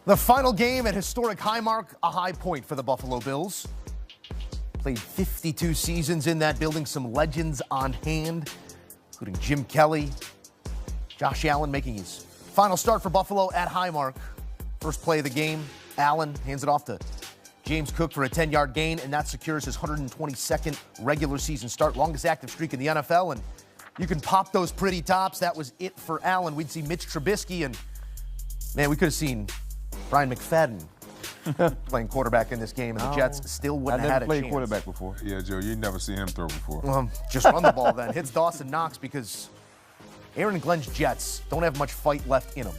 The final game at historic Highmark, a high point for the Buffalo Bills. Played 52 seasons in that building, some legends on hand, including Jim Kelly, Josh Allen making his final start for Buffalo at Highmark. First play of the game, Allen hands it off to James Cook for a 10-yard gain, and that secures his 122nd regular season start, longest active streak in the NFL, and you can pop those pretty tops. That was it for Allen. We'd see Mitch Trubisky, and man, we could have seen Brian McFadden playing quarterback in this game, and the Jets still wouldn't have had a chance. I've never played quarterback before. Yeah, Joe, you never see him throw before. Just run the ball then. Hits Dawson Knox because Aaron Glenn's Jets don't have much fight left in them.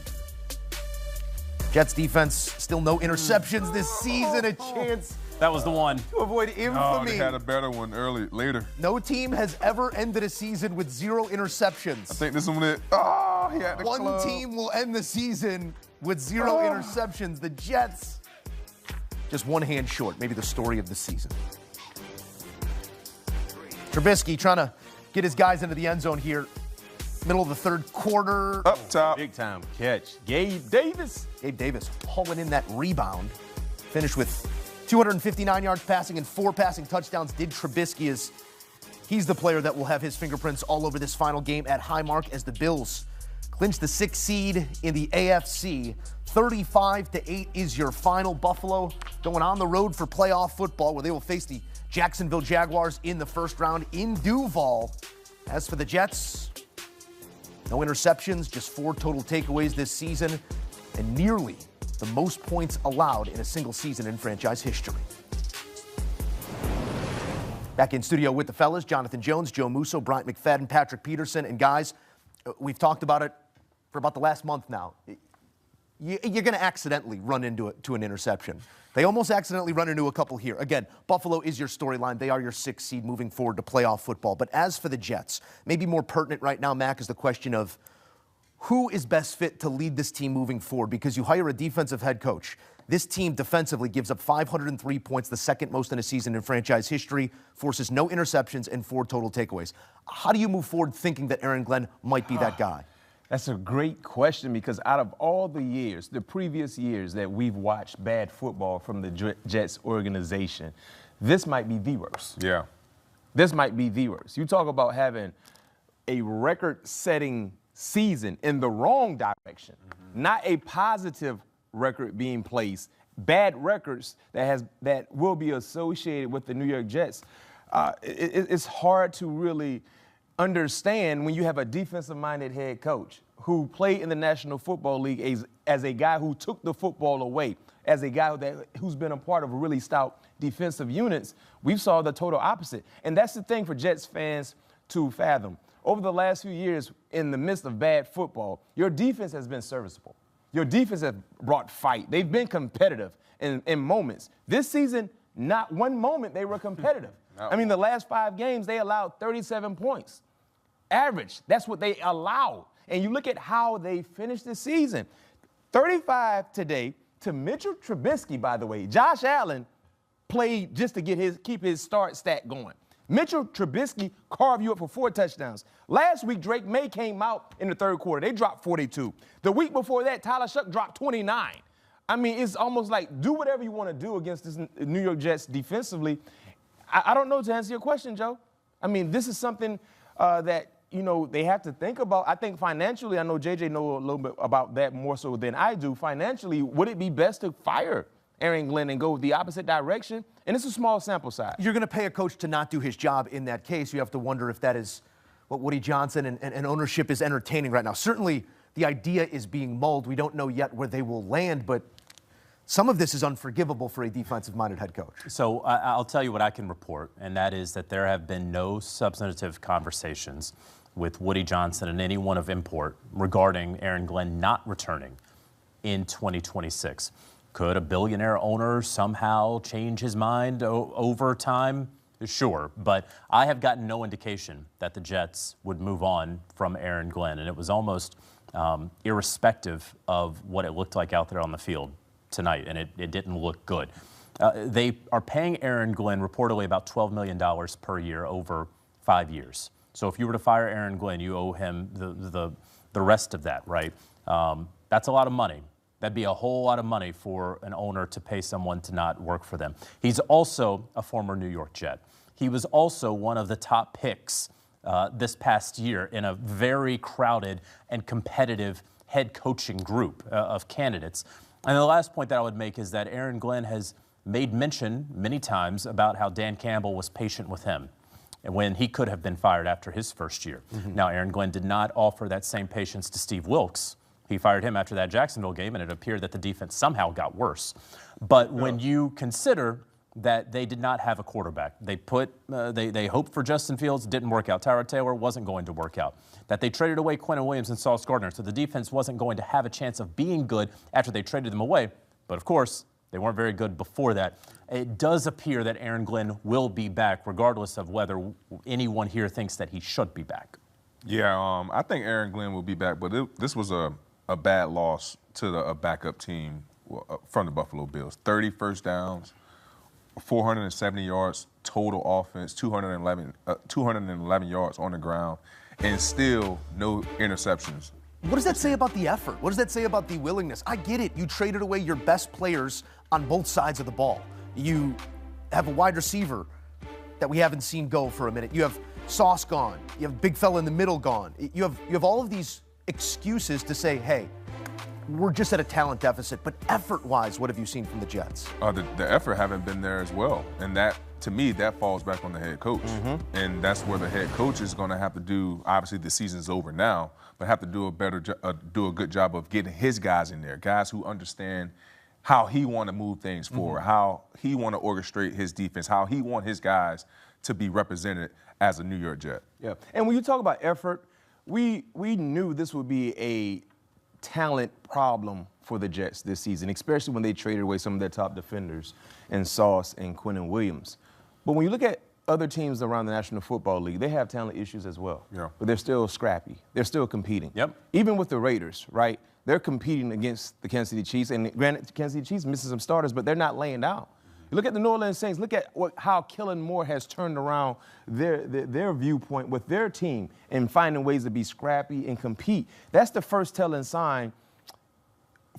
Jets defense, still no interceptions this season. A chance. That was the one. To avoid infamy. Oh, they had a better one later. No team has ever ended a season with 0 interceptions. I think this one it. Oh, he had the One club. team will end the season with 0 interceptions. The Jets, just one hand short. Maybe the story of the season. Trubisky trying to get his guys into the end zone here. Middle of the third quarter. Up top. Big time catch. Gabe Davis hauling in that rebound. Finished with 259 yards passing and 4 passing touchdowns. Did Trubisky, as he's the player that will have his fingerprints all over this final game at Highmark as the Bills clinch the 6th seed in the AFC. 35-8 is your final. Buffalo going on the road for playoff football, where they will face the Jacksonville Jaguars in the first round in Duval. As for the Jets, no interceptions, just 4 total takeaways this season, and nearly the most points allowed in a single season in franchise history. Back in studio with the fellas, Jonathan Jones, Joe Musso, Bryant McFadden, Patrick Peterson, and guys, we've talked about it for about the last month now. You're going to accidentally run into an interception. They almost accidentally run into a couple here. Again, Buffalo is your storyline. They are your 6th seed moving forward to playoff football. But as for the Jets, maybe more pertinent right now, Mac, is the question of who is best fit to lead this team moving forward? Because you hire a defensive head coach. This team defensively gives up 503 points, the second most in a season in franchise history, forces no interceptions and 4 total takeaways. How do you move forward thinking that Aaron Glenn might be that guy? That's a great question, because out of all the years, the previous years that we've watched bad football from the Jets organization, this might be the worst. Yeah. This might be the worst. You talk about having a record-setting season in the wrong direction, not a positive record being placed, bad records that will be associated with the New York Jets. It's hard to really understand when you have a defensive-minded head coach who played in the National Football League as a guy who took the football away, as a guy who's been a part of really stout defensive units. We saw the total opposite. And that's the thing for Jets fans to fathom. Over the last few years, in the midst of bad football, your defense has been serviceable. Your defense has brought fight. They've been competitive in moments. This season, not one moment they were competitive. I mean, the last 5 games, they allowed 37 points. Average, that's what they allowed. And you look at how they finished the season. 35 today to Mitchell Trubisky, by the way. Josh Allen played just to keep his start stat going. Mitchell Trubisky carved you up for 4 touchdowns. Last week, Drake May came out in the third quarter. They dropped 42. The week before that, Tyler Shuck dropped 29. I mean, it's almost like do whatever you want to do against this New York Jets defensively. I don't know, to answer your question, Joe. I mean, this is something that, you know, they have to think about. I think financially, I know JJ knows a little bit about that more so than I do. Financially, would it be best to fire Aaron Glenn and go the opposite direction? And it's a small sample size. You're going to pay a coach to not do his job in that case. You have to wonder if that is what Woody Johnson and ownership is entertaining right now. Certainly, the idea is being mulled. We don't know yet where they will land, but some of this is unforgivable for a defensive-minded head coach. So I'll tell you what I can report, and that is that there have been no substantive conversations with Woody Johnson and anyone of import regarding Aaron Glenn not returning in 2026. Could a billionaire owner somehow change his mind over time? Sure, but I have gotten no indication that the Jets would move on from Aaron Glenn, and it was almost irrespective of what it looked like out there on the field tonight, and it didn't look good. They are paying Aaron Glenn reportedly about $12 million per year over 5 years. So if you were to fire Aaron Glenn, you owe him the rest of that, right? That's a lot of money. That'd be a whole lot of money for an owner to pay someone to not work for them. He's also a former New York Jet. He was also one of the top picks this past year in a very crowded and competitive head coaching group of candidates. And the last point that I would make is that Aaron Glenn has made mention many times about how Dan Campbell was patient with him when he could have been fired after his first year. Now, Aaron Glenn did not offer that same patience to Steve Wilkes. He fired him after that Jacksonville game, and it appeared that the defense somehow got worse. But when you consider that they did not have a quarterback, they hoped for Justin Fields, didn't work out. Tyrod Taylor wasn't going to work out. That they traded away Quentin Williams and Sauce Gardner, so the defense wasn't going to have a chance of being good after they traded them away. But of course, they weren't very good before that. It does appear that Aaron Glenn will be back, regardless of whether anyone here thinks that he should be back. Yeah, I think Aaron Glenn will be back, but this was a bad loss to a backup team from the Buffalo Bills. 30 first downs, 470 yards total offense, 211 yards on the ground, and still no interceptions. What does that say about the effort? What does that say about the willingness? I get it. You traded away your best players on both sides of the ball. You have a wide receiver that we haven't seen go for a minute. You have Sauce gone. You have big fella in the middle gone. You have all of these excuses to say, hey, we're just at a talent deficit. But effort-wise, what have you seen from the Jets? The effort haven't been there as well. And that, to me, that falls back on the head coach. And that's where the head coach is going to have to do, obviously the season's over now, but have to do a good job of getting his guys in there, guys who understand how he want to move things forward, how he want to orchestrate his defense, how he want his guys to be represented as a New York Jet. Yeah, and when you talk about effort, we knew this would be a talent problem for the Jets this season, especially when they traded away some of their top defenders in Sauce and Quentin Williams. But when you look at other teams around the National Football League, they have talent issues as well. Yeah. But they're still scrappy. They're still competing. Yep. Even with the Raiders, right? They're competing against the Kansas City Chiefs. And granted, the Kansas City Chiefs missing some starters, but they're not laying down. You look at the New Orleans Saints, look at how Kellen Moore has turned around their viewpoint with their team and finding ways to be scrappy and compete. That's the first telling sign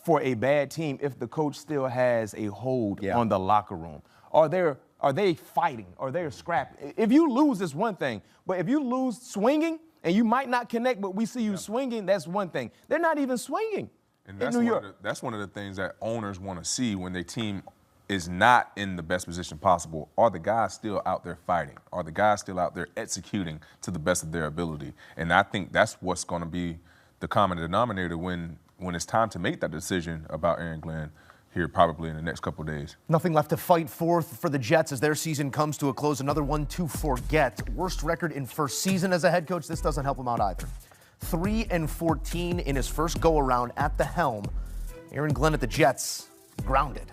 for a bad team if the coach still has a hold on the locker room. Are they fighting? Are they scrapping? If you lose, it's one thing. But if you lose swinging, and you might not connect, but we see you swinging, that's one thing. They're not even swinging And in New York. That's one of the things that owners want to see when their team is not in the best position possible. Are the guys still out there fighting? Are the guys still out there executing to the best of their ability? And I think that's what's going to be the common denominator when it's time to make that decision about Aaron Glenn here probably in the next couple of days. Nothing left to fight for the Jets as their season comes to a close. Another one to forget. Worst record in first season as a head coach. This doesn't help him out either. 3-14 in his first go-around at the helm. Aaron Glenn at the Jets, grounded.